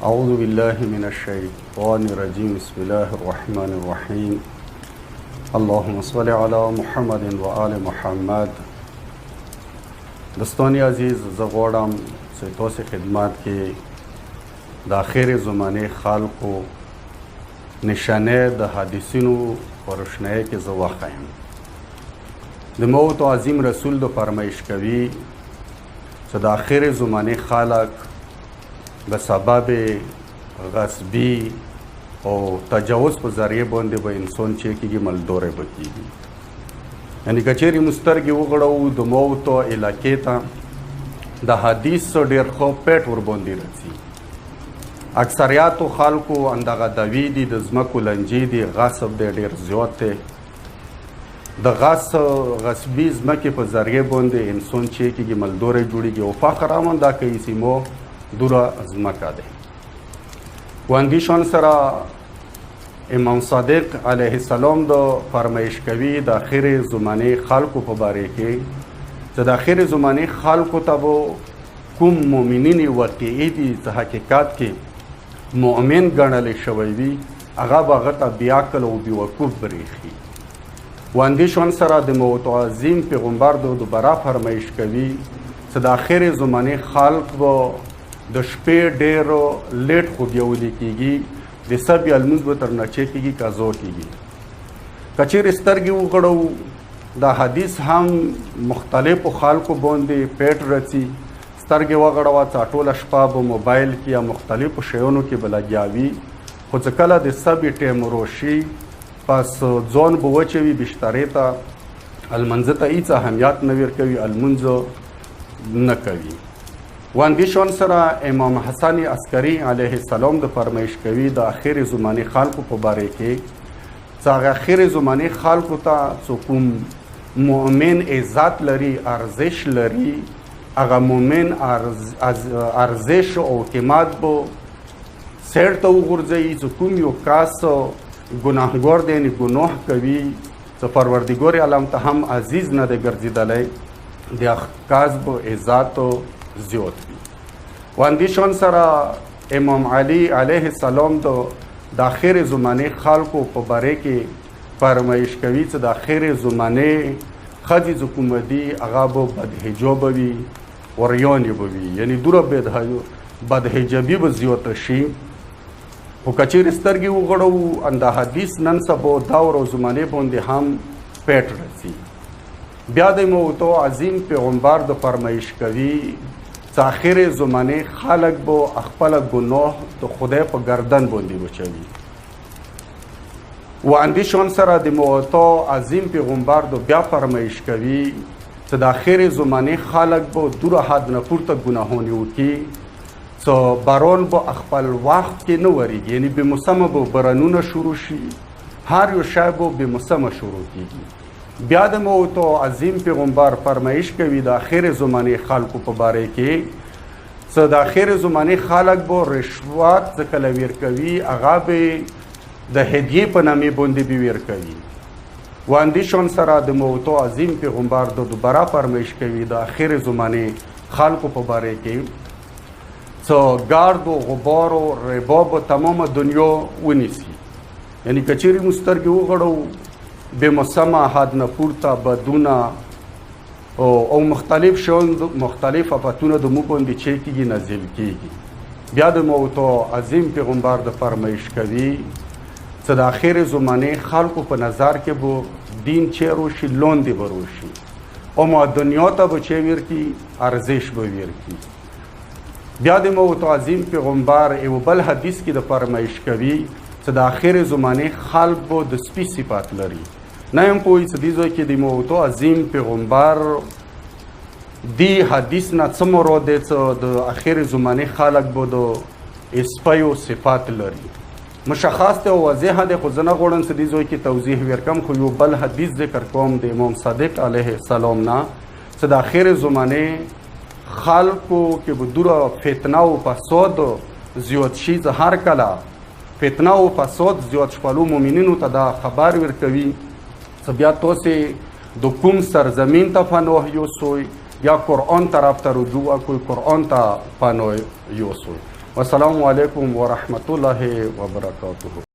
اعوذ بالله من الشیطان الرجیم بسم الله الرحمن الرحیم اللهم صل علی محمد و آل محمد. دوستان عزیز، زه غواړم چې تاسو خدمت کې د آخر زمانه خلقو نشانه د حدیثینو په روشنایي کې زه وښیم. د موت عظیم رسول د فرمایش کوي چې د آخر زمانه خلق به سبب غصبی او تجاوز په ذریعه باندې به انسان چې کېږي ملدوره به کېږي. یعنې که چیرې مو سترګې وغړوو د موت علاقې ته د حدیث ډېر ښه پیټ ورباندې راځي. اکثریاتو خلکو همدغه دعوې دي د ځمکو لنجې دي، غصب دی ډېر زیات دی. د غصبي ځمکې په ذریعه باندې انسان چې کېږي ملدوره جوړېږي او فخر هم دا کوي چې مو دوره ځمکه دی. واندیشان سره امام صادق علیه السلام د فرمایش کوي د آخر زمانه خلقو په باره کې چې د آخر زمانه خلقو ته به کوم مؤمنین واقعي دي چې حقیقت کې مؤمن ګڼلی شوی وي، هغه به هغه ته بیعقل او بیوقوف برېښي. واندیشان سره د موت عظیم پیغمبر د دوباره فرمایش کوي چې د آخر زمانه خلق به د شپې ډېر لیټ خوبیولی کېږي، د سب یا لمونځ به تر نچې کېږي قضا کېږي. که چیرې سترګې وغړوو دا حدیث هم مختلفو خلکو باندې پیټ رڅي. سترګې وغړوه چې ټوله شپه به موبایل کې یا مختلفو شیانو کې به لګیا وي، خو چې کله د سبې ټیم روشي پس ځان به وچوي بشترې ته، المنځه ته هېڅ اهمیت نه ورکوي، المونځ نه کوي. واندیشان سره امام حسن عسکری علیه السلام د فرمایش کوي د آخر زمانه خلقو په باره کې چې هغه آخر زمانه خلقو ته چې کوم مؤمن عزت لري، ارزش لري، هغه مؤمن ارزش او قیمت به سیر ته وغورځوي. چې کوم یو کس ګناهګار دی، یعنې ګناه کوي، چې پروردګار عالم ته هم عزیز نه دی ګرځېدلی، د کس به عزت زیات وي. واندیشان سره امام علی علیه السلام د آخر زمانه خلقو په باره کې فرمایش کوي چې د آخر زمانه ښځې چې کومه دي هغه به بدحجابه وي، وریانې به وي، یعنې دومره بدحجابي به زیاته شي. خو که چیرې سترګې وغړوو د حدیث نن سبا دور او زمانې باندې هم پیټ رسي. بیا د موت عظیم پیغمبر د فرمایش کوي چې آخر زمانه خلق به خپله ګناه د خدای په گردن باندې وچوي. و اندیشان سره د موت عظیم پیغمبر د بیا فرمایش کوي چې د آخر زمانه خلق به دوره حد نه پورته ګناهونه وکړي، چې باران به خپل وخت کې نه ورېږي، یعنې بې موسمه به بارانونه شروع شي، هر یو شی به بې موسمه شروع کېږي. بیا د موت عظیم پیغمبر فرمایش کوي د آخر زمانه خلقو په باره کې چې د آخر زمانه خلق به رشوت چې کله ورکوي هغه به د هدیې په نامې باندې به ورکوي. واندیشان سره د موت عظیم پیغمبر د دوباره فرمایش کوي د آخر زمانه خلقو په باره کې چې ګرد و غبار و ربا به تمام دنیا ونیسي. یعنې که چیرې مو سترګې وغړوو بې موسمه حد نه پورته بدونه او مختلف شیان، مختلف آفتونه د مو باندې چې کېږي نازل کېږي. بیا د موت عظیم پیغمبر د فرمایش کوي چې د آخر زمانه خلقو په نظر کې به دین چې روشي لاندې به روشي، او ما دنیا ته به چې ورکي ارزش به ورکي. بیا د موت عظیم پیغمبر یو بل حدیث کې د فرمایش کوي چې د آخر زمانه خلق به د سپي صفات لري. نه یم پوهی چې دې ځای کې د موت عظیم پیغمبر دی حدیث نه څه مراد دی چې د آخر زمانه خلق به د سپیو صفات لري. مشخص دی او واضح دی، خو زه نه غواړم چې دې ځای کې توضیح ورکړم، خو یو بل حدیث ذکر کوم د امام صادق علیه السلام نه چې د آخر زمانه خلقو کې به دوره فتنه او فساد زیات شي. چې هر کله فتنه او فساد زیات شپلو مؤمنینو ته دا خبر ورکوي چې بیا تاسې د کوم سرزمین ته پناه یوسئ یا قرآن طرف ته رجوع کوئ، قرآن ته پناه یوسئ. والسلام علیکم ورحمت الله وبرکاته.